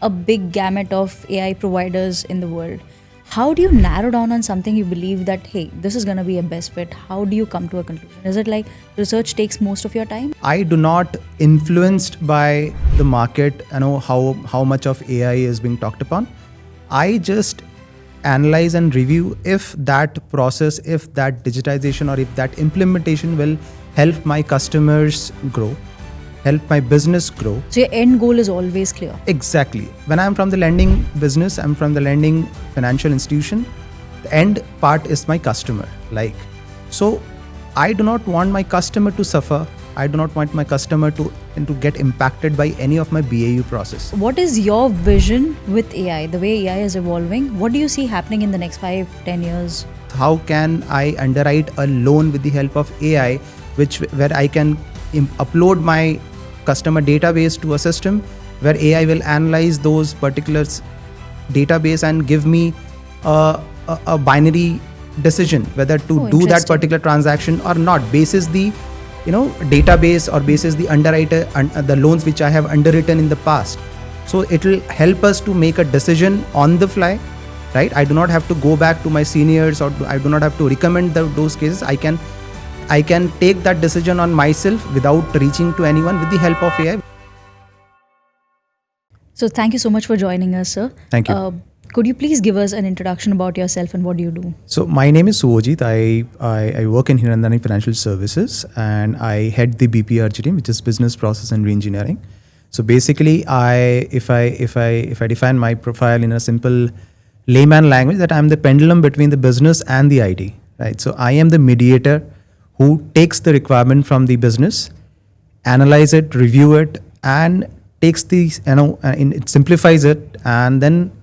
a big gamut of AI providers in the world. How do you narrow down on something you believe that, hey, this is going to be a best fit? How do you come to a conclusion? Is it like research takes most of your time? I do not influenced by the market, how much of AI is being talked upon. I just analyze and review if that process, if that digitization or if that implementation will help my customers grow, help my business grow. So your end goal is always clear. Exactly. When I'm from the lending business, I'm from the lending financial institution, the end part is my customer. So I do not want my customer to suffer. I do not want my customer to get impacted by any of my BAU process. What is your vision with AI, the way AI is evolving? What do you see happening in the next 5-10 years? How can I underwrite a loan with the help of AI, where I can upload my customer database to a system where AI will analyze those particular database and give me a binary decision whether to do that particular transaction or not, basis the database or basis the underwriter and the loans which I have underwritten in the past. So it will help us to make a decision on the fly, right? I do not have to go back to my seniors, or I do not have to recommend those cases. I can take that decision on myself without reaching to anyone with the help of AI. So thank you so much for joining us, sir. Thank you. Could you please give us an introduction about yourself and what do you do? So my name is Suvojit. I work in Hiranandani Financial Services and I head the BPRG team, which is Business Process and Reengineering. So basically, if I define my profile in a simple layman language, that I'm the pendulum between the business and the IT, right? So I am the mediator who takes the requirement from the business, analyze it, review it, and takes it simplifies it, and then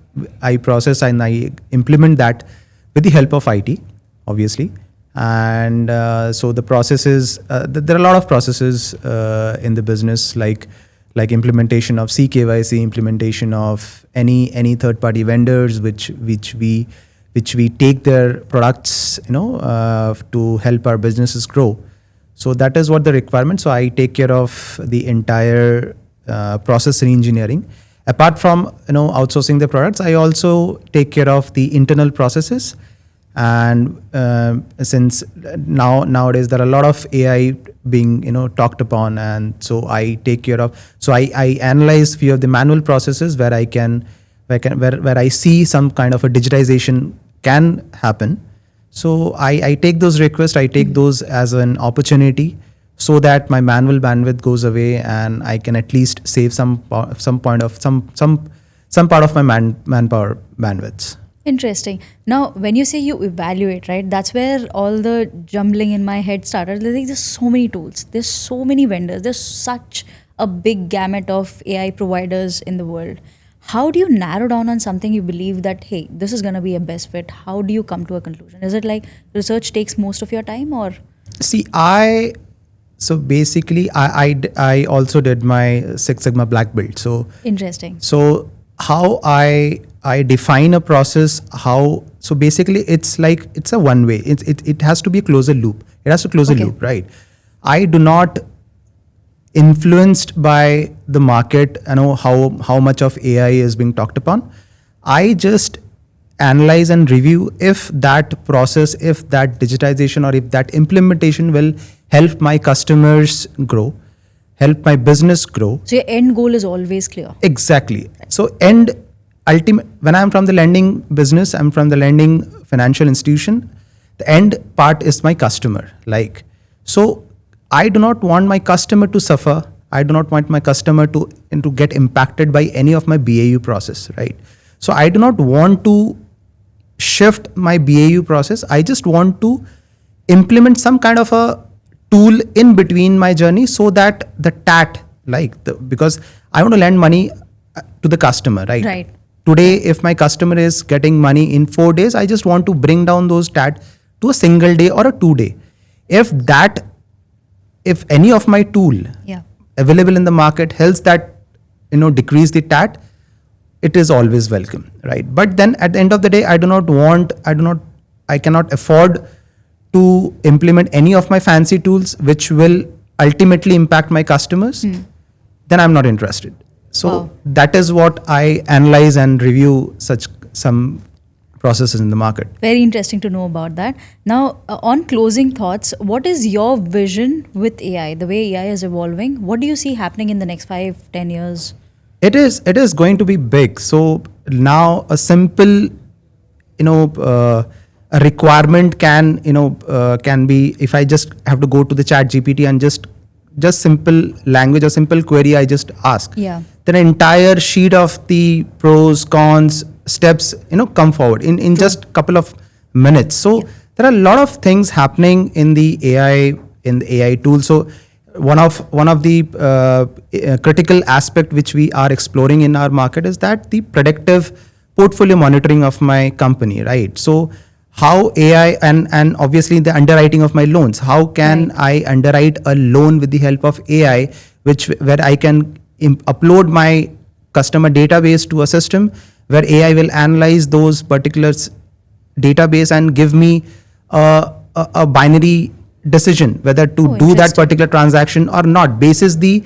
I process and I implement that with the help of IT, obviously. And so the processes, there are a lot of processes in the business, like implementation of CKYC, implementation of any third-party vendors, which we take their products, to help our businesses grow. So that is what the requirement. So I take care of the entire process reengineering. Apart from outsourcing the products, I also take care of the internal processes. And since nowadays there are a lot of AI being talked upon, and so I take care of. So I analyze few of the manual processes where I see some kind of a digitization can happen. So I take those requests, I take those as an opportunity, so that my manual bandwidth goes away and I can at least save some part of my manpower bandwidths. Interesting. Now, when you say you evaluate, right, that's where all the jumbling in my head started. There's so many tools, there's so many vendors, there's such a big gamut of AI providers in the world. How do you narrow down on something you believe that, hey, this is going to be a best fit? How do you come to a conclusion? Is it like research takes most of your time, or? See, So basically, I also did my Six Sigma Black Belt. So interesting. So how I define a process, so basically it's a one way. It has to be a closer loop. It has to close a loop, right? I do not influenced by the market, how much of AI is being talked upon. I just analyze and review if that process, if that digitization or if that implementation will help my customers grow, help my business grow. So your end goal is always clear. Exactly. So when I'm from the lending business, I'm from the lending financial institution, the end part is my customer. So I do not want my customer to suffer. I do not want my customer to get impacted by any of my BAU process, right? So I do not want to shift my BAU process. I just want to implement some kind of a tool in between my journey, so that the TAT, because I want to lend money to the customer, right? Right. Today, if my customer is getting money in 4 days, I just want to bring down those TAT to a single day or a 2 day. If any of my tool available in the market helps that, decrease the TAT, it is always welcome, right? But then at the end of the day, I cannot afford to implement any of my fancy tools which will ultimately impact my customers. Then I'm not interested. So Wow. that is what I analyze and review such some processes in the market. Very interesting to know about that. Now, on closing thoughts, what is your vision with AI? The way AI is evolving, what do you see happening in the next 5-10 years? It is going to be big. So now a simple, a requirement can be, if I just have to go to the chat GPT and just simple language or simple query I just ask, Yeah. then an entire sheet of the pros, cons, steps come forward in just couple of minutes. So there are a lot of things happening in the AI tool. So one of the critical aspect which we are exploring in our market is that the predictive portfolio monitoring of my company, right? So how AI and obviously the underwriting of my loans, how can I underwrite a loan with the help of AI, where I can upload my customer database to a system where AI will analyze those particular database and give me a binary decision whether to do that Interesting. particular transaction or not, basis the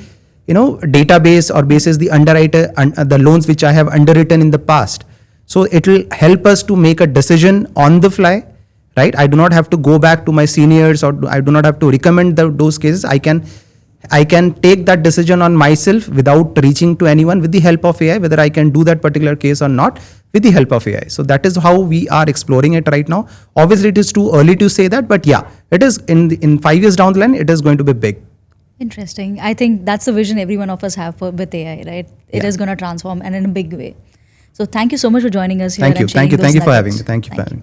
database or basis the underwriter and the loans which I have underwritten in the past. So it will help us to make a decision on the fly, right? I do not have to go back to my seniors, or I do not have to recommend those cases. I can take that decision on myself without reaching to anyone with the help of AI, whether I can do that particular case or not with the help of AI. So that is how we are exploring it right now. Obviously, it is too early to say that, but yeah, it is in 5 years down the line, it is going to be big. Interesting. I think that's the vision every one of us have with AI, right? It is going to transform and in a big way. So thank you so much for joining us here. Thank you. And sharing Thank you. those Thank you for having nuggets. me. Thank you for Thank having me.